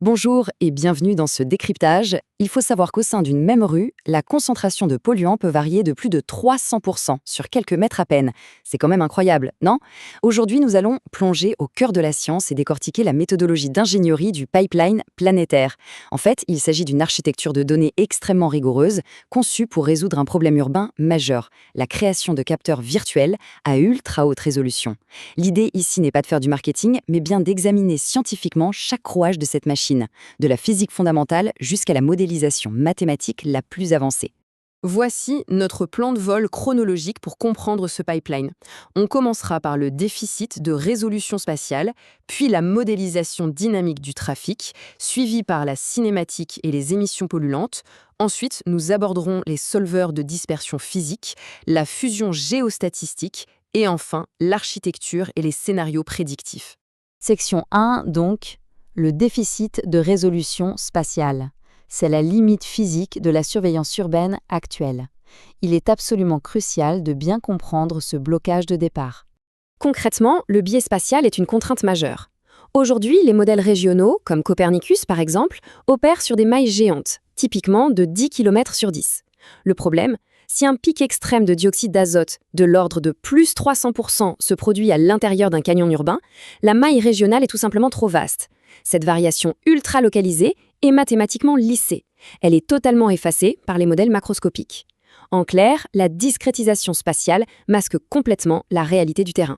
Bonjour et bienvenue dans ce décryptage. Il faut savoir qu'au sein d'une même rue, la concentration de polluants peut varier de plus de 300% sur quelques mètres à peine. C'est quand même incroyable, non? Aujourd'hui, nous allons plonger au cœur de la science et décortiquer la méthodologie d'ingénierie du pipeline planétaire. En fait, il s'agit d'une architecture de données extrêmement rigoureuse, conçue pour résoudre un problème urbain majeur, la création de capteurs virtuels à ultra haute résolution. L'idée ici n'est pas de faire du marketing, mais bien d'examiner scientifiquement chaque rouage de cette machine, de la physique fondamentale jusqu'à la modélisation mathématique la plus avancée. Voici notre plan de vol chronologique pour comprendre ce pipeline. On commencera par le déficit de résolution spatiale, puis la modélisation dynamique du trafic, suivi par la cinématique et les émissions polluantes. Ensuite, nous aborderons les solveurs de dispersion physique, la fusion géostatistique et enfin l'architecture et les scénarios prédictifs. Section 1, donc, le déficit de résolution spatiale. C'est la limite physique de la surveillance urbaine actuelle. Il est absolument crucial de bien comprendre ce blocage de départ. Concrètement, le biais spatial est une contrainte majeure. Aujourd'hui, les modèles régionaux, comme Copernicus par exemple, opèrent sur des mailles géantes, typiquement de 10 km sur 10. Le problème, si un pic extrême de dioxyde d'azote de l'ordre de plus 300% se produit à l'intérieur d'un canyon urbain, la maille régionale est tout simplement trop vaste. Cette variation ultra localisée est mathématiquement lissée. Elle est totalement effacée par les modèles macroscopiques. En clair, la discrétisation spatiale masque complètement la réalité du terrain.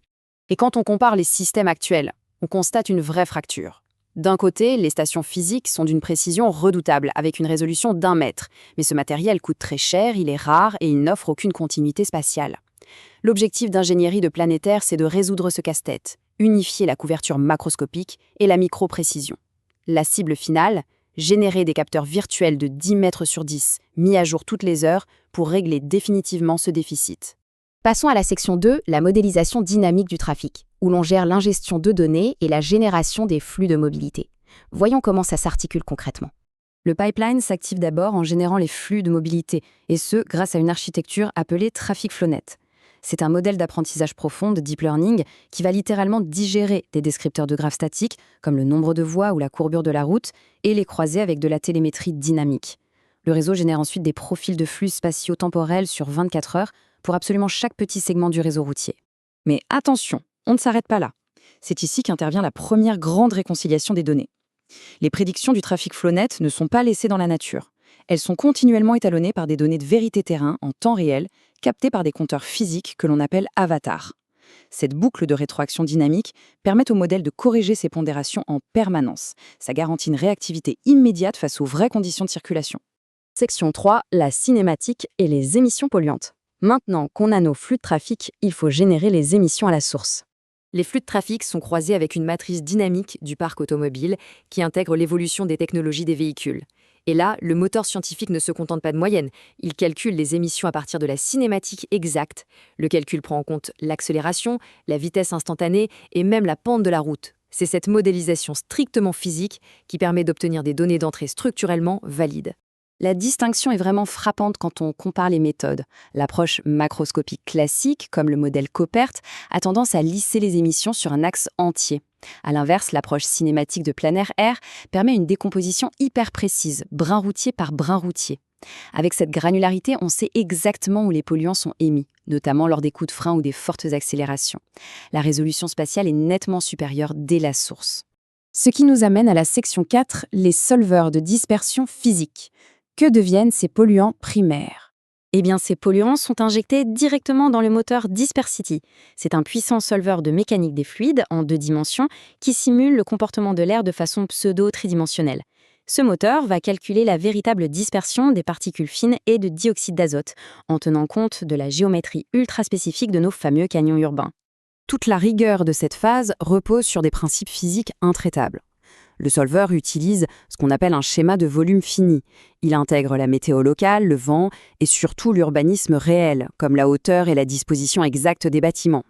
Et quand on compare les systèmes actuels, on constate une vraie fracture. D'un côté, les stations physiques sont d'une précision redoutable, avec une résolution d'1 mètre. Mais ce matériel coûte très cher, il est rare et il n'offre aucune continuité spatiale. L'objectif d'ingénierie de Planétaire, c'est de résoudre ce casse-tête, unifier la couverture macroscopique et la micro-précision. La cible finale, générer des capteurs virtuels de 10 mètres sur 10, mis à jour toutes les heures, pour régler définitivement ce déficit. Passons à la section 2, la modélisation dynamique du trafic, où l'on gère l'ingestion de données et la génération des flux de mobilité. Voyons comment ça s'articule concrètement. Le pipeline s'active d'abord en générant les flux de mobilité, et ce, grâce à une architecture appelée Traffic FlowNet. C'est un modèle d'apprentissage profond de deep learning qui va littéralement digérer des descripteurs de graphes statiques, comme le nombre de voies ou la courbure de la route, et les croiser avec de la télémétrie dynamique. Le réseau génère ensuite des profils de flux spatio-temporels sur 24 heures pour absolument chaque petit segment du réseau routier. Mais attention, on ne s'arrête pas là. C'est ici qu'intervient la première grande réconciliation des données. Les prédictions du trafic FlowNet ne sont pas laissées dans la nature. Elles sont continuellement étalonnées par des données de vérité terrain en temps réel, captées par des compteurs physiques que l'on appelle avatars. Cette boucle de rétroaction dynamique permet au modèle de corriger ses pondérations en permanence. Ça garantit une réactivité immédiate face aux vraies conditions de circulation. Section 3, la cinématique et les émissions polluantes. Maintenant qu'on a nos flux de trafic, il faut générer les émissions à la source. Les flux de trafic sont croisés avec une matrice dynamique du parc automobile qui intègre l'évolution des technologies des véhicules. Et là, le moteur scientifique ne se contente pas de moyenne, il calcule les émissions à partir de la cinématique exacte. Le calcul prend en compte l'accélération, la vitesse instantanée et même la pente de la route. C'est cette modélisation strictement physique qui permet d'obtenir des données d'entrée structurellement valides. La distinction est vraiment frappante quand on compare les méthodes. L'approche macroscopique classique, comme le modèle Copert, a tendance à lisser les émissions sur un axe entier. À l'inverse, l'approche cinématique de Planer-R permet une décomposition hyper précise, brin routier par brin routier. Avec cette granularité, on sait exactement où les polluants sont émis, notamment lors des coups de frein ou des fortes accélérations. La résolution spatiale est nettement supérieure dès la source. Ce qui nous amène à la section 4, les solveurs de dispersion physique. Que deviennent ces polluants primaires? Eh bien, ces polluants sont injectés directement dans le moteur Dispersity. C'est un puissant solveur de mécanique des fluides en 2 dimensions qui simule le comportement de l'air de façon pseudo-tridimensionnelle. Ce moteur va calculer la véritable dispersion des particules fines et de dioxyde d'azote, en tenant compte de la géométrie ultra spécifique de nos fameux canyons urbains. Toute la rigueur de cette phase repose sur des principes physiques intraitables. Le solveur utilise ce qu'on appelle un schéma de volume fini. Il intègre la météo locale, le vent et surtout l'urbanisme réel, comme la hauteur et la disposition exacte des bâtiments.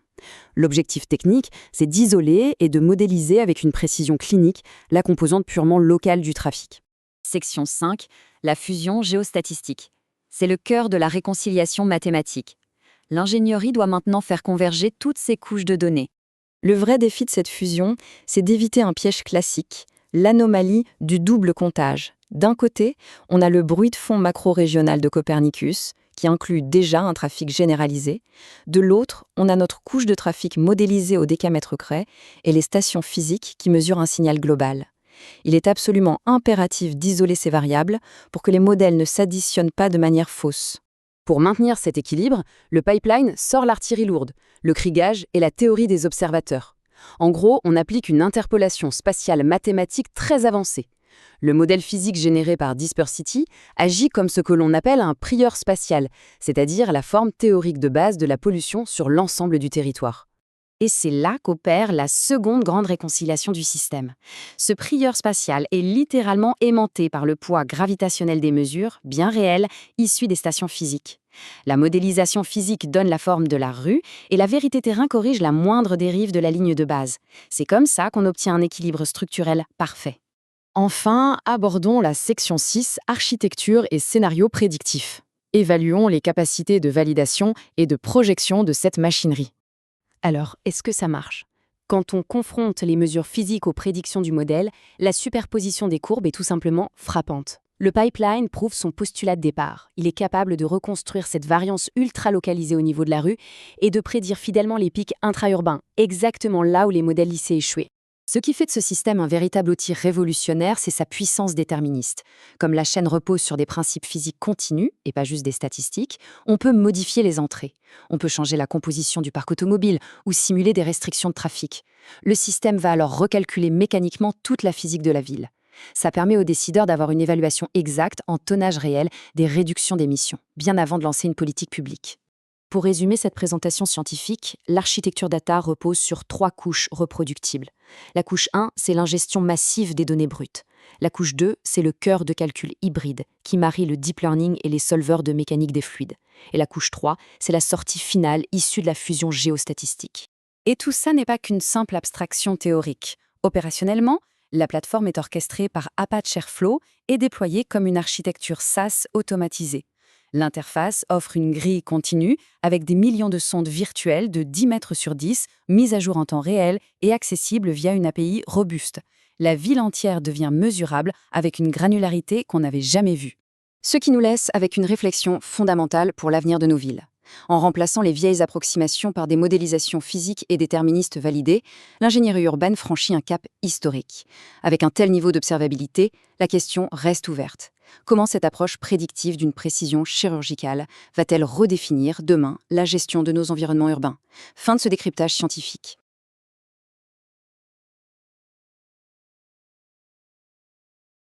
L'objectif technique, c'est d'isoler et de modéliser avec une précision clinique la composante purement locale du trafic. Section 5, la fusion géostatistique. C'est le cœur de la réconciliation mathématique. L'ingénierie doit maintenant faire converger toutes ces couches de données. Le vrai défi de cette fusion, c'est d'éviter un piège classique, l'anomalie du double comptage. D'un côté, on a le bruit de fond macro-régional de Copernicus, qui inclut déjà un trafic généralisé. De l'autre, on a notre couche de trafic modélisée au décamètre près et les stations physiques qui mesurent un signal global. Il est absolument impératif d'isoler ces variables pour que les modèles ne s'additionnent pas de manière fausse. Pour maintenir cet équilibre, le pipeline sort l'artillerie lourde, le krigage et la théorie des observateurs. En gros, on applique une interpolation spatiale mathématique très avancée. Le modèle physique généré par Dispersity agit comme ce que l'on appelle un prieur spatial, c'est-à-dire la forme théorique de base de la pollution sur l'ensemble du territoire. Et c'est là qu'opère la seconde grande réconciliation du système. Ce prieur spatial est littéralement aimanté par le poids gravitationnel des mesures, bien réelles, issues des stations physiques. La modélisation physique donne la forme de la rue et la vérité terrain corrige la moindre dérive de la ligne de base. C'est comme ça qu'on obtient un équilibre structurel parfait. Enfin, abordons la section 6, architecture et scénarios prédictifs. Évaluons les capacités de validation et de projection de cette machinerie. Alors, est-ce que ça marche? Quand on confronte les mesures physiques aux prédictions du modèle, la superposition des courbes est tout simplement frappante. Le pipeline prouve son postulat de départ. Il est capable de reconstruire cette variance ultra-localisée au niveau de la rue et de prédire fidèlement les pics intra-urbains, exactement là où les modèles lycées échouaient. Ce qui fait de ce système un véritable outil révolutionnaire, c'est sa puissance déterministe. Comme la chaîne repose sur des principes physiques continus, et pas juste des statistiques, on peut modifier les entrées. On peut changer la composition du parc automobile ou simuler des restrictions de trafic. Le système va alors recalculer mécaniquement toute la physique de la ville. Ça permet aux décideurs d'avoir une évaluation exacte en tonnage réel des réductions d'émissions, bien avant de lancer une politique publique. Pour résumer cette présentation scientifique, l'architecture data repose sur 3 couches reproductibles. La couche 1, c'est l'ingestion massive des données brutes. La couche 2, c'est le cœur de calcul hybride qui marie le deep learning et les solveurs de mécanique des fluides. Et la couche 3, c'est la sortie finale issue de la fusion géostatistique. Et tout ça n'est pas qu'une simple abstraction théorique. Opérationnellement, la plateforme est orchestrée par Apache Airflow et déployée comme une architecture SaaS automatisée. L'interface offre une grille continue avec des millions de sondes virtuelles de 10 mètres sur 10, mises à jour en temps réel et accessibles via une API robuste. La ville entière devient mesurable avec une granularité qu'on n'avait jamais vue. Ce qui nous laisse avec une réflexion fondamentale pour l'avenir de nos villes. En remplaçant les vieilles approximations par des modélisations physiques et déterministes validées, l'ingénierie urbaine franchit un cap historique. Avec un tel niveau d'observabilité, la question reste ouverte. Comment cette approche prédictive d'une précision chirurgicale va-t-elle redéfinir demain la gestion de nos environnements urbains? Fin de ce décryptage scientifique.